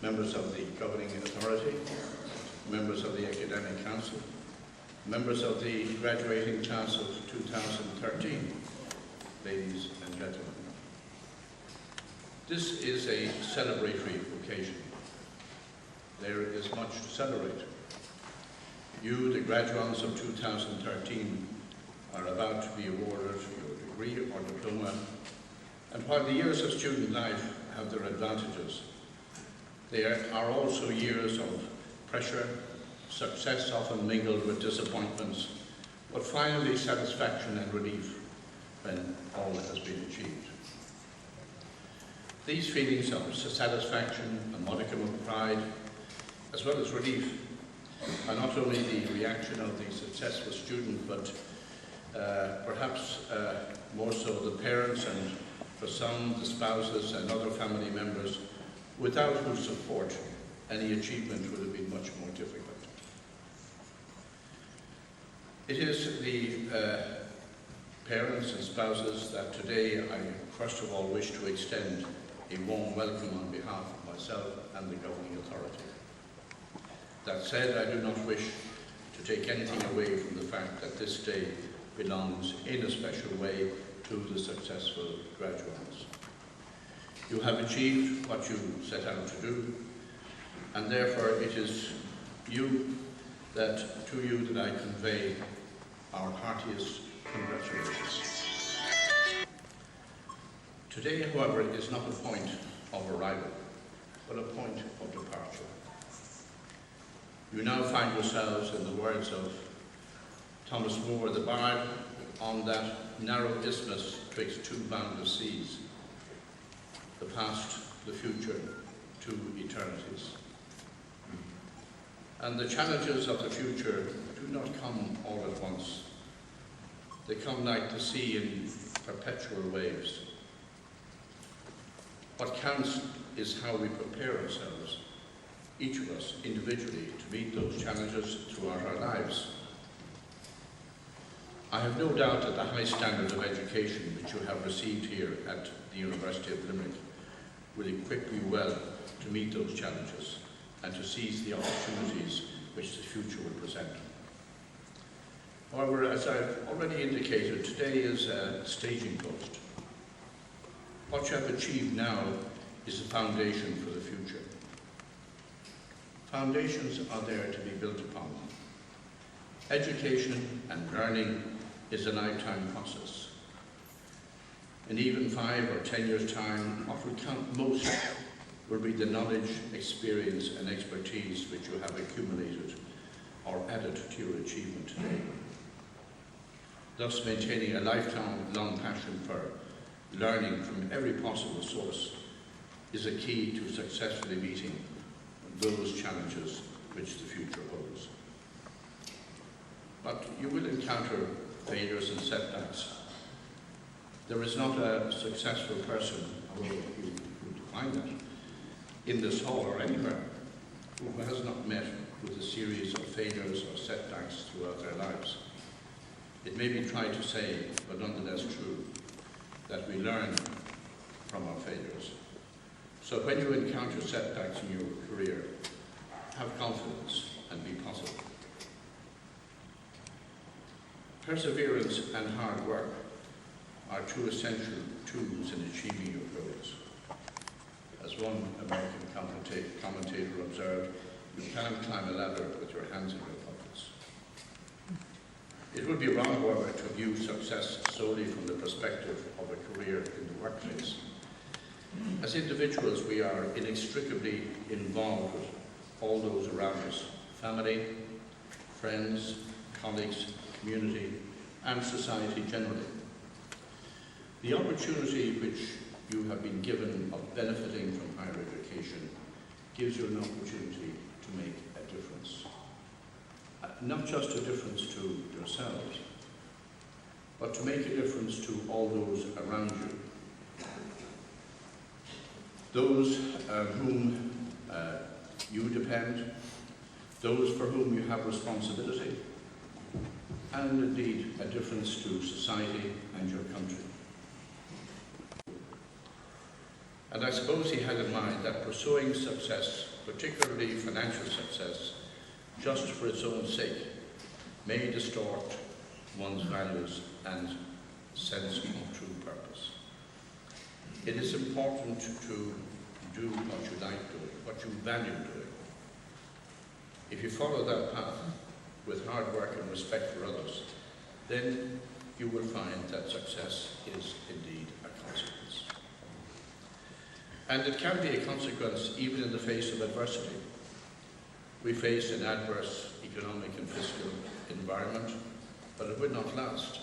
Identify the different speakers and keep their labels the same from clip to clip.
Speaker 1: members of the Governing Authority, members of the Academic Council, members of the graduating class of 2013, ladies and gentlemen. This is a celebratory occasion. There is much to celebrate. You, the graduates of 2013, are about to be awarded your degree or diploma, and while the years of student life have their advantages, they are also years of pressure, success often mingled with disappointments, but finally satisfaction and relief when all has been achieved. These feelings of satisfaction, a modicum of pride, as well as relief, are not only the reaction of the successful student, but perhaps more so the parents, and for some the spouses and other family members, without whose support any achievement would have been much more difficult. It is the parents and spouses that today I first of all wish to extend a warm welcome on behalf of myself and the Governing Authority. That said, I do not wish to take anything away from the fact that this day belongs in a special way to the successful graduates. You have achieved what you set out to do, and therefore it is to you that I convey our heartiest congratulations. Today, however, is not a point of arrival, but a point of departure. You now find yourselves, in the words of Thomas Moore the Bard, on that narrow isthmus twixt two boundless seas, the past, the future, two eternities. And the challenges of the future do not come all at once. They come like the sea in perpetual waves. What counts is how we prepare ourselves, each of us individually, to meet those challenges throughout our lives. I have no doubt that the high standard of education which you have received here at the University of Limerick will equip you well to meet those challenges and to seize the opportunities which the future will present. However, as I've already indicated, today is a staging post. What you have achieved now is a foundation for the future. Foundations are there to be built upon. Education and learning is a lifetime process. In even 5 or 10 years' time, what will count most will be the knowledge, experience and expertise which you have accumulated or added to your achievement today. Thus, maintaining a lifelong passion for learning from every possible source is a key to successfully meeting those challenges which the future holds. But you will encounter failures and setbacks. There is not a successful person, although you define that, in this hall or anywhere, who has not met with a series of failures or setbacks throughout their lives. It may be tried to say, but nonetheless true, that we learn from our failures. So when you encounter setbacks in your career, have confidence and be positive. Perseverance and hard work are two essential tools in achieving your goals. As one American commentator observed, you can't climb a ladder with your hands in your pockets. It would be wrong, however, to view success solely from the perspective of a career in the workplace. As individuals, we are inextricably involved with all those around us: family, friends, colleagues, community, and society generally. The opportunity which you have been given of benefiting from higher education gives you an opportunity to make a difference. Not just a difference to yourselves, but to make a difference to all those around you. Those on whom you depend, those for whom you have responsibility, and indeed a difference to society and your country. And I suppose he had in mind that pursuing success, particularly financial success, just for its own sake, may distort one's values and sense of true purpose. It is important to do what you like doing, what you value doing. If you follow that path with hard work and respect for others, then you will find that success is indeed a consequence. And it can be a consequence even in the face of adversity. We face an adverse economic and fiscal environment, but it will not last.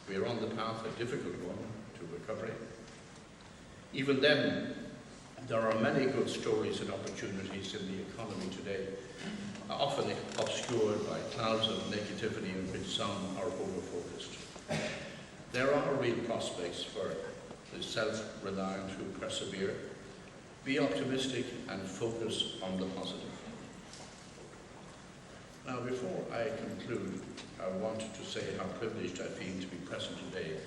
Speaker 1: We are on the path, a difficult one, to recovery. Even then, there are many good stories and opportunities in the economy today, often obscured by clouds of negativity in which some are over-focused. There are real prospects for the self-reliant who persevere. Be optimistic and focus on the positive. Now, before I conclude, I wanted to say how privileged I feel to be present today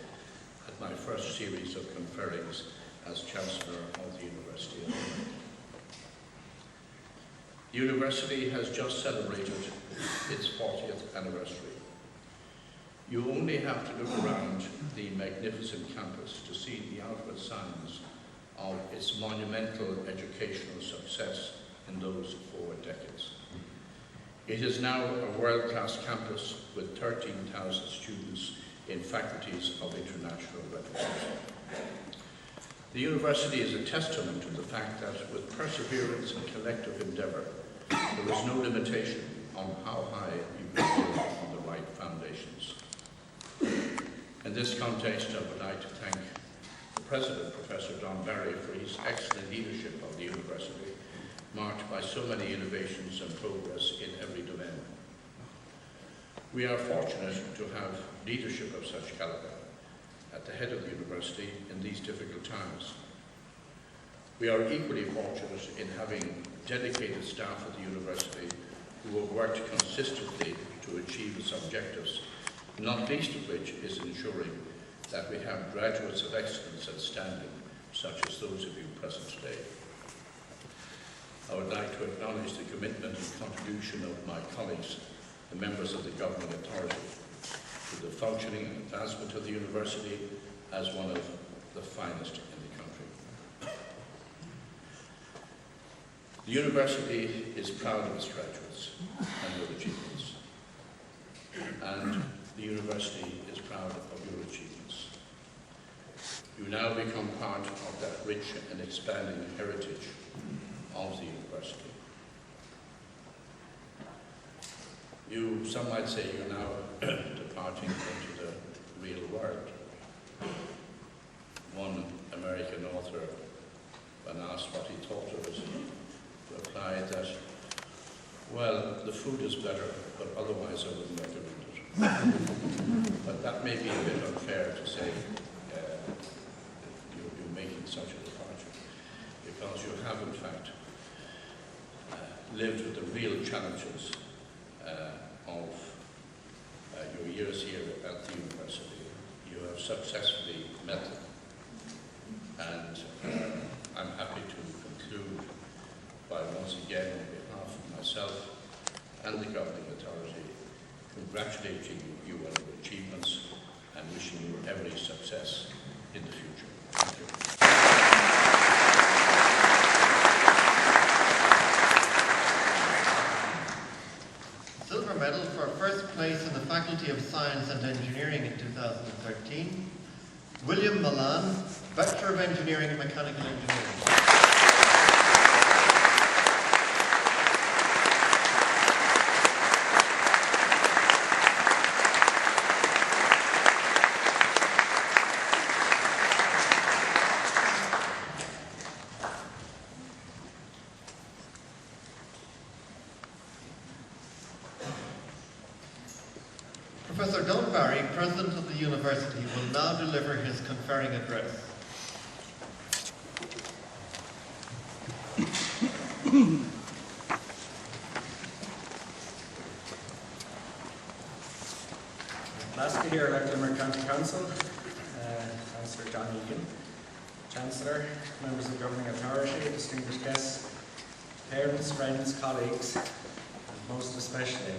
Speaker 1: at my first series of conferrings as Chancellor of the University of Ireland. The University has just celebrated its 40th anniversary. You only have to look around the magnificent campus to see the outward signs of its monumental educational success in those 4 decades. It is now a world-class campus with 13,000 students in faculties of international reputation. The university is a testament to the fact that with perseverance and collective endeavour, there is no limitation on how high you can build on the right foundations. In this context, I would like to thank the President, Professor Don Barry, for his excellent leadership of the university, marked by so many innovations and progress in every domain. We are fortunate to have leadership of such calibre at the head of the university in these difficult times. We are equally fortunate in having dedicated staff at the university who have worked consistently to achieve its objectives, not least of which is ensuring that we have graduates of excellence and standing, such as those of you present today. I would like to acknowledge the commitment and contribution of my colleagues, the members of the governing authority, to the functioning and advancement of the university as one of the finest in the country. The university is proud of its graduates and their achievements, and the university is proud of your achievements. You now become part of that rich and expanding heritage of the university. Some might say you're now departing into the real world. One American author, when asked what he thought of it, replied that, well, the food is better, but otherwise I wouldn't recommend it. But that may be a bit unfair to say you're making such a departure, because you have in fact lived with the real challenges of your years here at the university. You have successfully met them, and I'm happy to conclude by once again, on behalf of myself and the governing authority, congratulating you on your achievements and wishing you every success in the future. Thank you.
Speaker 2: Silver medal for first place in the Faculty of Science and Engineering in 2013, William Milan, Bachelor of Engineering and Mechanical Engineering. Professor Don Barry, President of the University, will now deliver his conferring address.
Speaker 3: Last year, elected Limerick County Council, Councillor John Egan, Chancellor, members of the governing authority, distinguished guests, parents, friends, colleagues, and most especially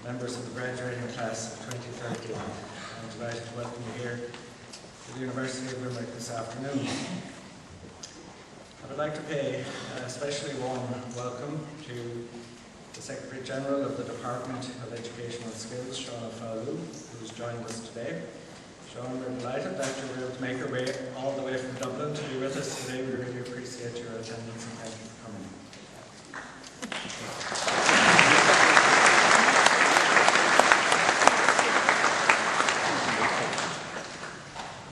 Speaker 3: members of the graduating class of 2013. I'm delighted to welcome you here to the University of Limerick this afternoon. I would like to pay a especially warm welcome to the Secretary General of the Department of Educational Skills, Chancellor, who has joined us today. Sean, we're delighted that you were able to make your way all the way from Dublin to be with us today. We really appreciate your attendance and thank you for coming.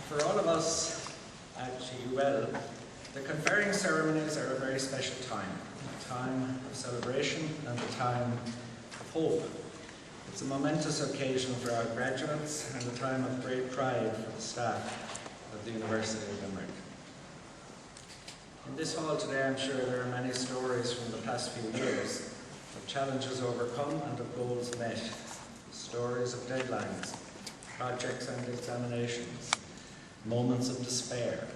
Speaker 3: For all of us at UL, the conferring ceremonies are a very special time, a time of celebration and a time of hope. It's a momentous occasion for our graduates and a time of great pride for the staff of the University of Limerick. In this hall today, I'm sure there are many stories from the past few years of challenges overcome and of goals met, stories of deadlines, projects and examinations, moments of despair,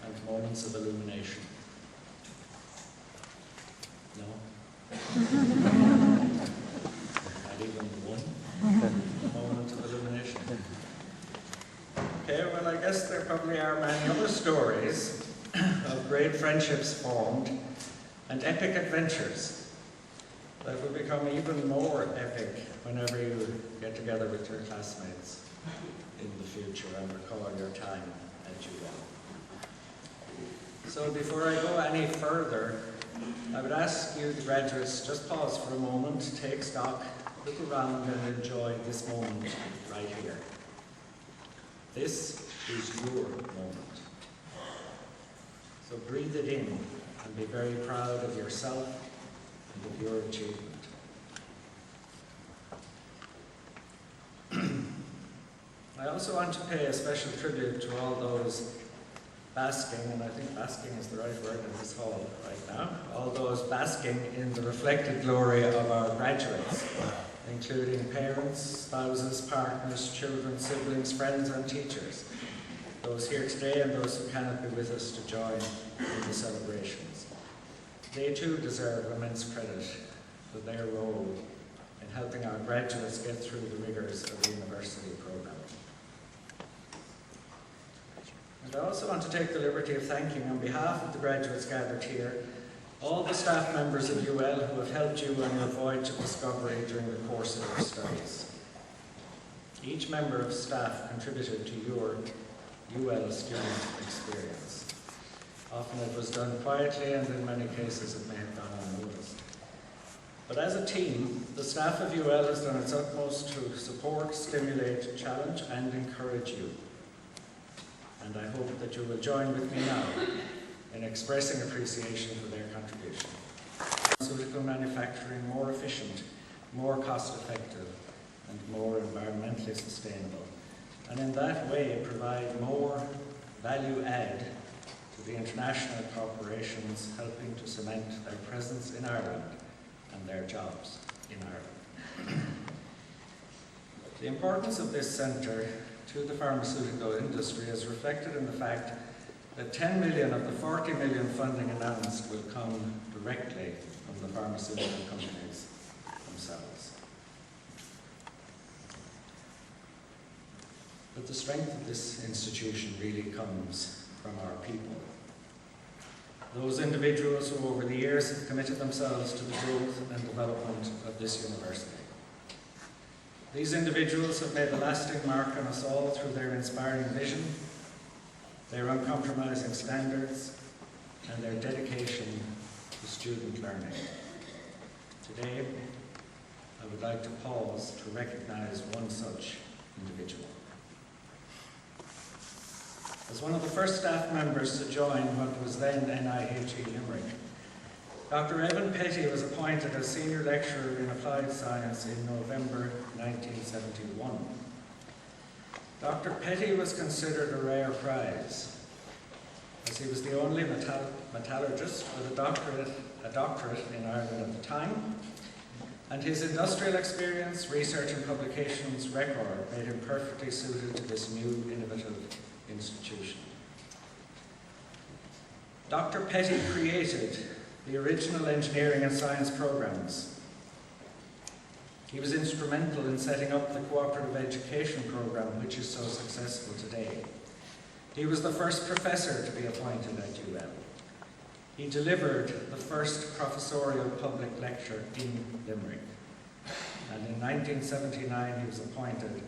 Speaker 3: and moments of illumination. No? Even one moment of illumination. Okay, well, I guess there probably are many other stories of great friendships formed and epic adventures that will become even more epic whenever you get together with your classmates in the future and recall your time at UL. So before I go any further, I would ask you, the graduates, just pause for a moment, take stock, look around and enjoy this moment right here. This is your moment. So breathe it in and be very proud of yourself and of your achievement. I also want to pay a special tribute to all those basking, and I think basking is the right word in this hall right now, all those basking in the reflected glory of our graduates, including parents, spouses, partners, children, siblings, friends and teachers, those here today and those who cannot be with us to join in the celebrations. They too deserve immense credit for their role in helping our graduates get through the rigours of the university programme. And I also want to take the liberty of thanking, on behalf of the graduates gathered here, all the staff members of UL who have helped you on your voyage of discovery during the course of your studies. Each member of staff contributed to your UL student experience. Often it was done quietly and in many cases it may have gone unnoticed. But as a team, the staff of UL has done its utmost to support, stimulate, challenge and encourage you. And I hope that you will join with me now in expressing appreciation for their contribution. Pharmaceutical manufacturing more efficient, more cost-effective, and more environmentally sustainable, and in that way provide more value add to the international corporations helping to cement their presence in Ireland and their jobs in Ireland. The importance of this centre to the pharmaceutical industry is reflected in the fact that 10 million of the 40 million funding announced will come directly from the pharmaceutical companies themselves. But the strength of this institution really comes from our people. Those individuals who over the years have committed themselves to the growth and development of this university. These individuals have made a lasting mark on us all through their inspiring vision, their uncompromising standards, and their dedication to student learning. Today, I would like to pause to recognise one such individual. As one of the first staff members to join what was then NIHE Limerick, Dr. Evan Petty was appointed as Senior Lecturer in Applied Science in November 1971. Dr. Petty was considered a rare prize, as he was the only metallurgist with a doctorate in Ireland at the time, and his industrial experience, research and publications record made him perfectly suited to this new innovative institution. Dr. Petty created the original engineering and science programs. He was instrumental in setting up the cooperative education program, which is so successful today. He was the first professor to be appointed at UL. He delivered the first professorial public lecture in Limerick. And in 1979, he was appointed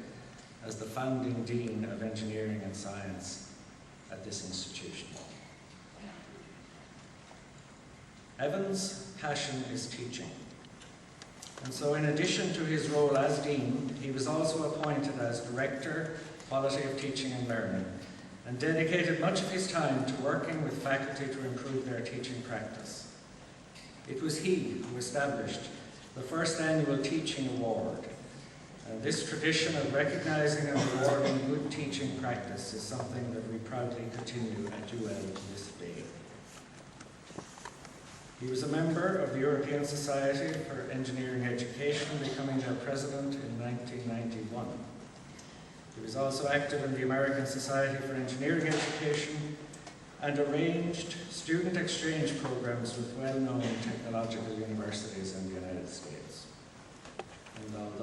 Speaker 3: as the founding Dean of Engineering and Science at this institution. Evan's passion is teaching. And so in addition to his role as Dean, he was also appointed as Director, Quality of Teaching and Learning, and dedicated much of his time to working with faculty to improve their teaching practice. It was he who established the first annual Teaching Award, and this tradition of recognising and rewarding good teaching practice is something that we proudly continue at UL to this day. He was a member of the European Society for Engineering Education, becoming their president in 1991. He was also active in the American Society for Engineering Education and arranged student exchange programs with well-known technological universities in the United States. And